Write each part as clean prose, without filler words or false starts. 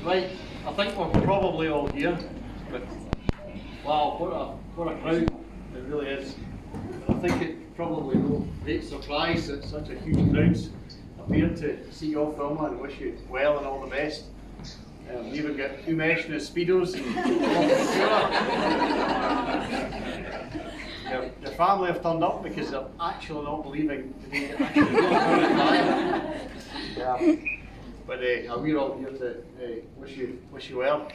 Right, I think we're probably all here, but wow, what a crowd it really is. And I think it probably no great surprise that such a huge crowd's appeared to see you off, Wilma, and wish you well and all the best. We even got Umesh in his Speedos and your family have turned up because they're actually not believing today that actually you're going to die. But we're all here to wish you well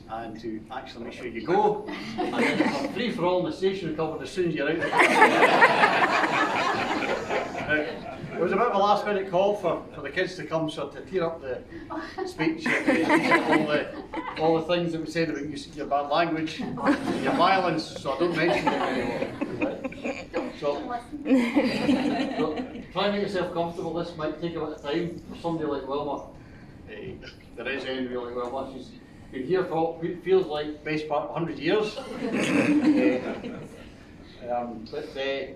and to actually make sure you go. And then there's a free for all in the station recovered as soon as you're out. It was a bit of a last minute call for the kids to come, so to tear up the speech, all the things that we said about your bad language, your violence, so I don't mention them anymore. So try and make yourself comfortable. This might take a bit of time for somebody like Wilma. There is anybody like Wilma. She's been here for what feels like best part of 100 years.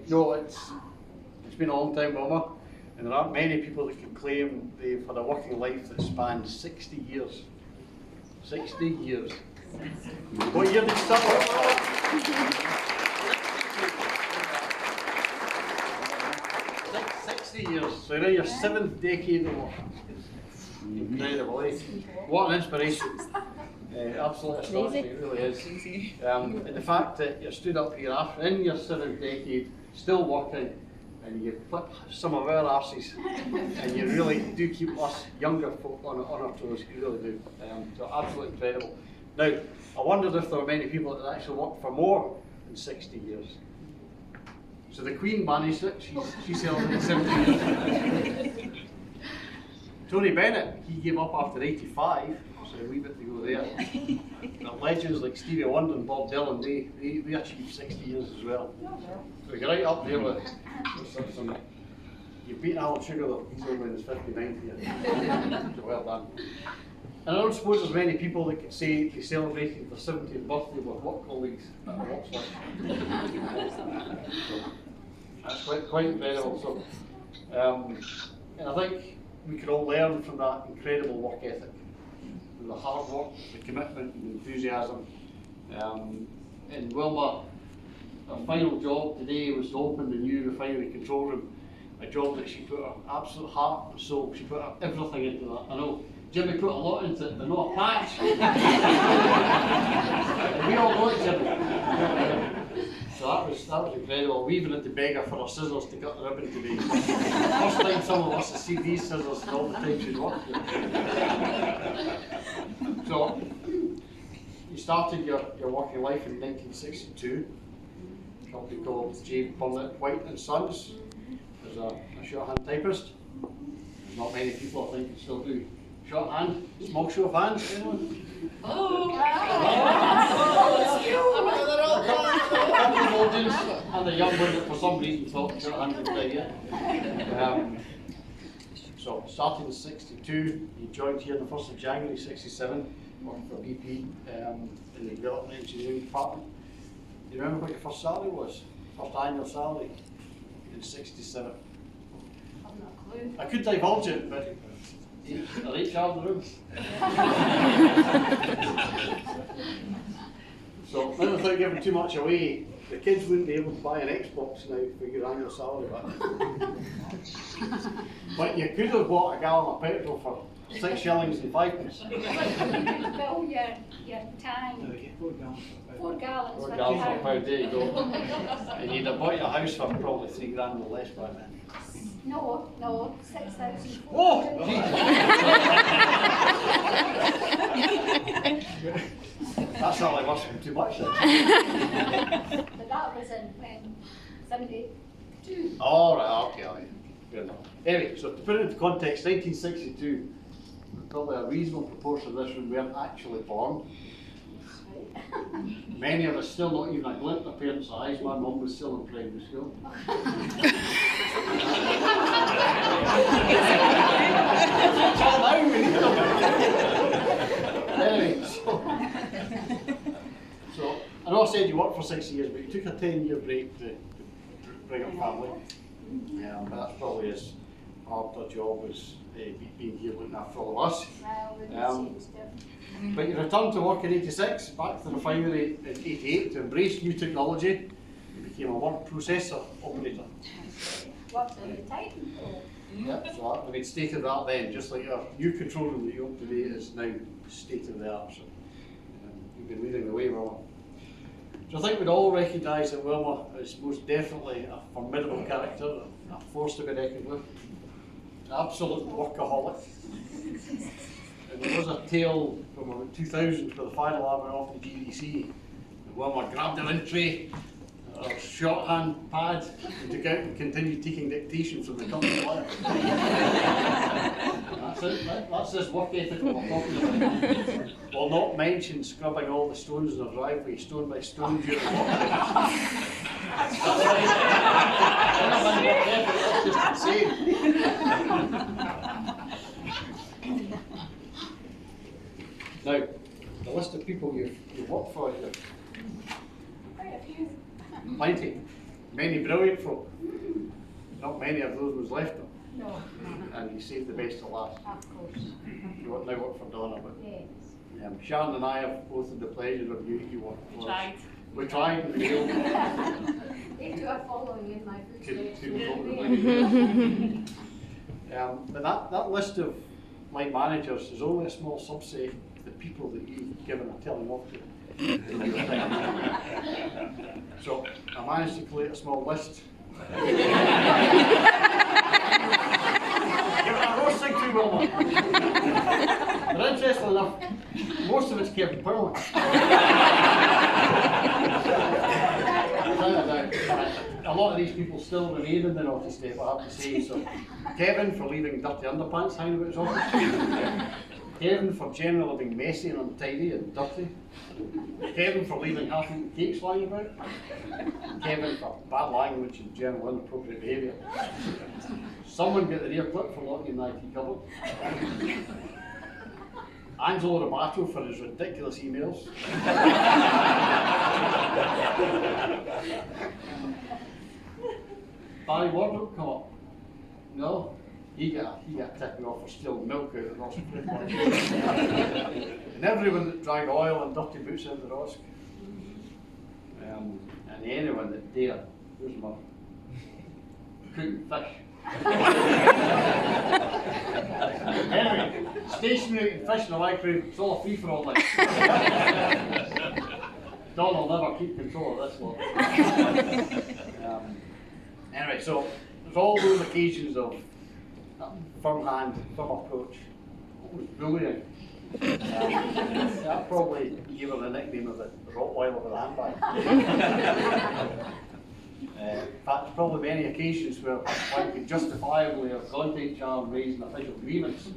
No, it's been a long time, Wilma, and there aren't many people that can claim they've had a working life that spans 60 years. 60 years. What year did you start working? 60 years. So you're in your 7th decade of work. Incredible, eh? What an inspiration. Absolutely astonishing, it really is. And the fact that you're stood up here after in your 7th decade, still working, and you flip some of our arses, and you really do keep us younger folk on our toes, you really do. So absolutely incredible. Now, I wondered if there were many people that actually worked for more than 60 years. So the Queen managed it, she's celebrating 70 years. Tony Bennett, he gave up after 85, so a wee bit to go there. But legends like Stevie Wonder and Bob Dylan, they achieved 60 years as well. So you're right up there with some. You've beaten Alan Sugar though, he's only in his 59th year. So well done. And I don't suppose there's many people that could say they celebrated their 70th birthday with work colleagues at their work site. So that's quite incredible. So, and I think we could all learn from that incredible work ethic, from the hard work, the commitment and the enthusiasm. And Wilma, her final job today was to open the new refinery control room, a job that she put her absolute heart and soul, she put her everything into that. I know Jimmy put a lot into it, but not a patch. We all know it, Jimmy. So that was incredible. We even had to beg her for her scissors to cut the ribbon today. First time some of us have seen these scissors in all the time she's worked with. So you started your working life in 1962. A company called J. Burnett White and Sons as a shorthand typist. There's not many people I think can still do shorthand. Small show of hands, anyone? And the young one that for some reason thought shorthand was dead yet. So starting in 62, you joined here on the 1st of January 67, working for BP in the development engineering department. Do you remember what your first salary was? First annual salary in 67? I've no clue. I could divulge it, but I'll HR in the room. So, without giving too much away, the kids wouldn't be able to buy an Xbox now for your annual salary back. But you could have bought a gallon of petrol for 6 shillings and 5 pence. Fill your tank. 4 gallons. 4 gallons for a pound, there you go. And you'd have bought your house for probably $3 grand or less back then. No, 6,000. Oh! That's not like must have been too much then. But that was in 72. Oh, right, okay. Fair enough. Anyway, so to put it into context, 1962, probably a reasonable proportion of this room weren't actually born. Many of us still not even a glint in our parents' eyes. My mum was still in primary school. Anyway, so I know I said you worked for 6 years, but you took a 10-year break to bring up family. But that's probably as hard a job as being here looking after all of us. Well, we can see stuff. But you returned to work in 86, back to the refinery in 88 to embrace new technology. You became a word processor operator. What's in the Titan? Yep, so that, I mean, state of the art then, just like your new control room that you own today is now state of the art. So you've been leading the way, Wilma. So I think we'd all recognise that Wilma is most definitely a formidable character, a force to be reckoned with, an absolute workaholic. And there was a tale from about 2000 where the fire alarm went off the GDC, and Wilma grabbed her entry, her shorthand pad, and took out and continued taking dictation from the company lawyer. That's it, that's this work ethic that we're talking about. We'll not mention scrubbing all the stones in the driveway, stone by stone, during the work day. That's just insane. Now, the list of people you've worked for, Quite a few. plenty, many brilliant folk. Not many of those was left them, No, and you saved the best to last. of course. You now work for Donna, but Yes. Sharon and I have both had the pleasure of you work for us. Tried. We tried and failed. They two are following in my footsteps. But that list of line managers is only a small subset of the people that you've given a telling off to. So I managed to collate a small list. Give it a roasting too, Wilma. But interestingly enough, most of it's Kevin Perlman. A lot of these people still remain in the naughty state, I have to say. So, Kevin for leaving dirty underpants hanging about his office. Kevin for generally being messy and untidy and dirty. Kevin for leaving half-eaten cakes lying about. Kevin for bad language and general inappropriate behaviour. Someone get the rear clip for locking in the IT cupboard. Angelo Robato for his ridiculous emails. Barry Wardrobe, come up. No? He got tipping off for stealing milk out of the Rosk. And everyone that dragged oil and dirty boots out of the Rosk. And anyone that dared, where's my cooking fish. Anyway, stationery and fish in the microwave, it's all a free for all night. Don will never keep control of this one. Anyway, so there's all those occasions of firm hand, firm approach, almost bullying. That probably gave her the nickname of the Rottweiler with a handbag. In fact, there's probably many occasions where one could justifiably have gone to HR and raised an official grievance,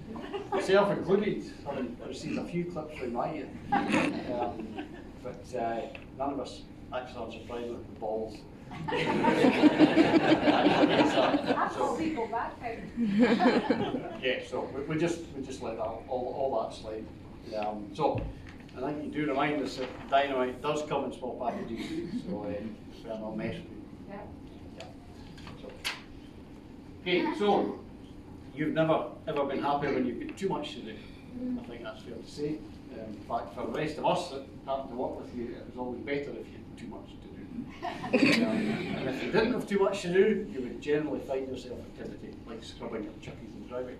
myself included, having received a few clips from my ear. But none of us actually are surprised with the balls. I've got people back out. Yeah, so we just let that all that slide. So I think you do remind us that dynamite does come in small packages, so we're not messing with it. Okay, so you've never ever been happy when you've got too much to do. I think that's fair to say. In fact, for the rest of us that happen to work with you, it was always better if you had too much to do. And if you didn't have too much to do, you would generally find yourself activity like scrubbing your chickies in the driveway.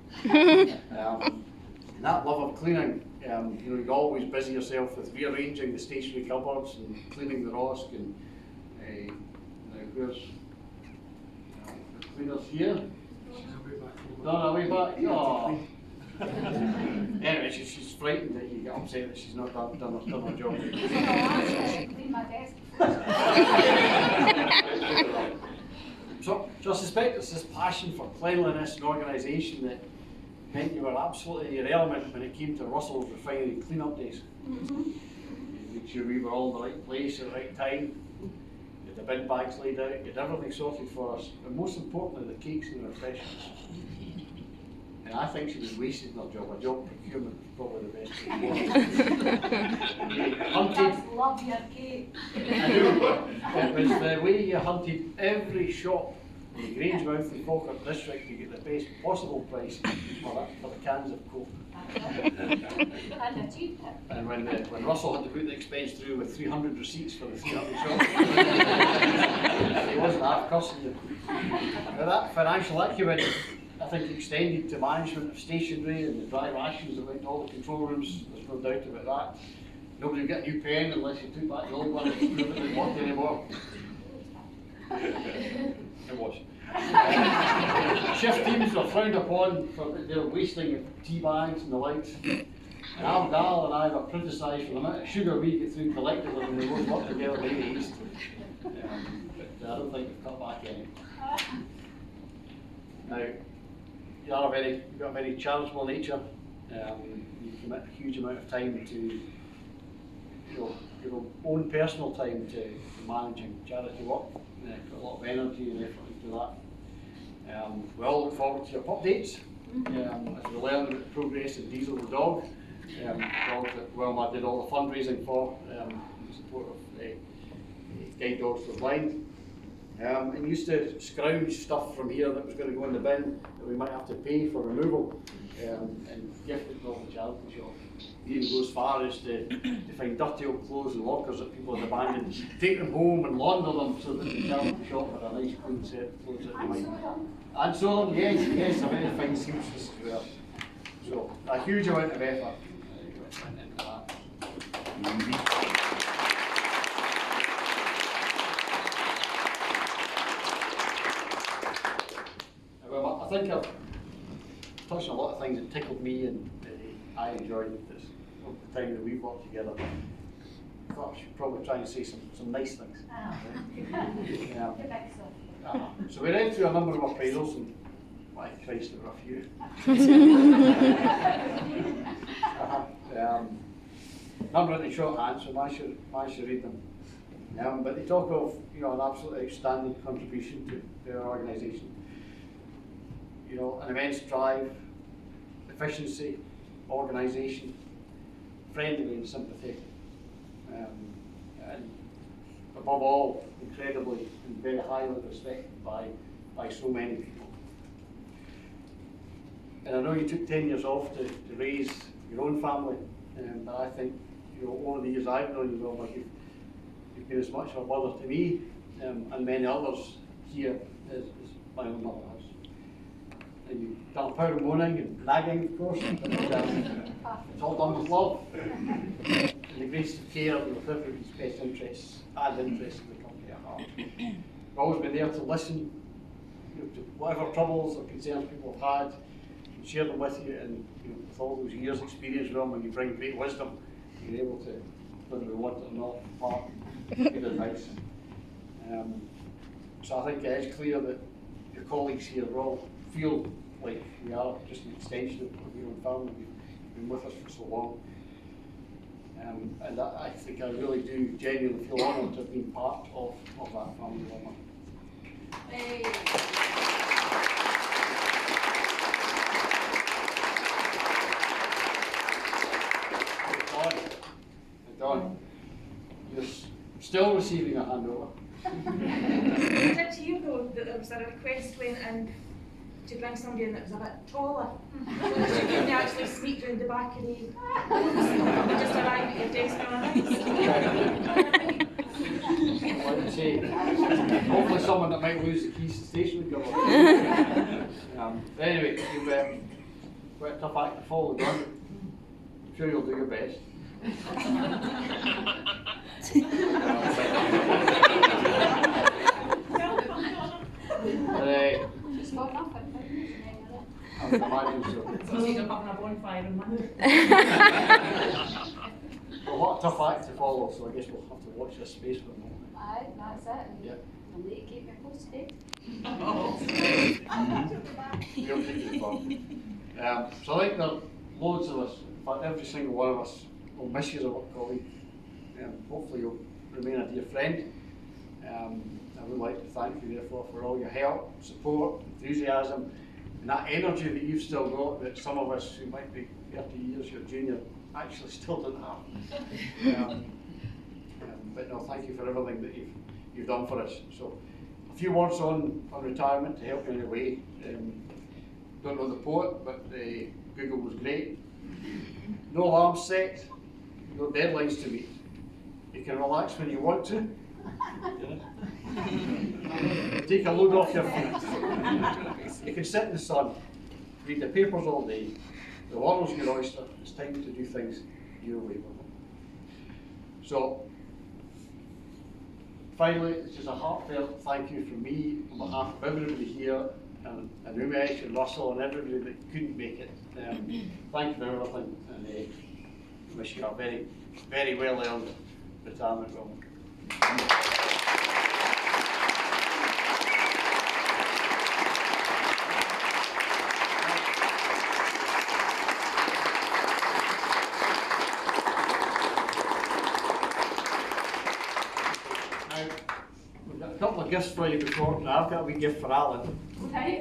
And that love of cleaning, you always busy yourself with rearranging the stationery cupboards and cleaning the Rosk and where's the cleaners here? Donna, way back. Oh. Anyway, she's frightened that you get upset that she's not done her job. Clean my desk. So I suspect it's this passion for cleanliness and organisation that meant you were absolutely in your element when it came to Russell's refinery clean-up days. You made sure we were all in the right place at the right time. You had the bin bags laid out, you had everything sorted for us, and most importantly, the cakes and the refreshments. And I think she was wasted in her job. Her job procurement was probably the best thing. Hunted. Love your cake. I do. It was the way you hunted every shop In the Grangemouth and Falkirk district, you get the best possible price for the cans of Coke. And when Russell had to put the expense through with 300 receipts for the 300 shops, he wasn't half cussing you. Now that financial acumen, I think, extended to management of stationery and the dry rations that went to all the control rooms. There's no doubt about that. Nobody would get a new pen unless you took back the old one and it didn't work anymore. It was. Shift teams were frowned upon for their wasting of tea bags and the likes. And Al and I were criticised for the amount of sugar we get through collectively when we both work together in the East. But I don't think we've cut back any. Now, you've got a very charitable nature. You commit a huge amount of time to your own personal time to managing charity work. Put a lot of energy and effort into that. We all look forward to your updates as we learn about the progress of Diesel the dog. The dog that Wilma did all the fundraising for in support of Guide Dogs for the Blind. And used to scrounge stuff from here that was going to go in the bin that we might have to pay for removal and gift it to all the charity shop. He even goes as far as to find dirty old clothes and lockers that people had abandoned, take them home and launder them so that the charity shop had a nice clean set of clothes that they might. And so on, yes, a very fine seamstress as well. So a huge amount of effort went into that. I think I've touched on a lot of things that tickled me and I enjoyed this the time that we've worked together. I thought I should probably try and say some nice things. Yeah. So we read through a number of appraisals, and my Christ, there were a few. None written in shorthand, so I should read them. But they talk of an absolutely outstanding contribution to our organisation. An immense drive, efficiency, organisation, friendly and sympathetic, and above all, incredibly and very highly respected by so many people. And I know you took 10 years off to raise your own family, but I think over the years I've known you, Wilma, you've been as much of a mother to me and many others here as my own mother has. And you've done a pound of moaning and nagging, of course, but it's all done with love and the grace of care with everybody's best interests and interests of the company at heart. We've always been there to listen to whatever troubles or concerns people have had and share them with you, and with all those years' experience, when you bring great wisdom, you're able to, whether we want it or not, impart good advice. So I think it is clear that your colleagues here all feel like we are just an extension of your own family. You've been with us for so long. And I think I really do genuinely feel honoured to have been part of that family, Wilma. Hey. Don, you're still receiving a handover. Did you hear though that there was a request went in to bring somebody in that was a bit taller? So you couldn't actually sneak round the back of the just arrive at your desk on a Like I say, hopefully someone that might lose the keys to the station would come. Anyway, you've quite a tough act to follow, Don. I'm sure you'll do your best. It's got nothing. I would imagine so. So you're having a bonfire on Monday. Well, what a tough act to follow, so I guess we'll have to watch this space for a moment. Aye, that's it. And Yep. I'll need to keep me posted. You'll take it far. So I think there are loads of us, in fact every single one of us, will miss you as a work colleague. Hopefully you'll remain a dear friend. I would like to thank you therefore for all your help, support, enthusiasm, and that energy that you've still got that some of us who might be 30 years your junior actually still don't have. But no, thank you for everything that you've done for us. So I few words on retirement to help you in a way. Don't know the poet, but Google was great. No alarms set, no deadlines to meet. You can relax when you want to. Take a load off your feet. You can sit in the sun, read the papers all day. The world's your oyster. It's time to do things your way. So, finally, it's just a heartfelt thank you from me on behalf of everybody here, and Umesh and Russell and everybody that couldn't make it. Thank you for everything, and wish you a very, very well earned retirement, Wilma. Now, we've got a couple of gifts for you before. Now, I've got a wee gift for Alan. Okay.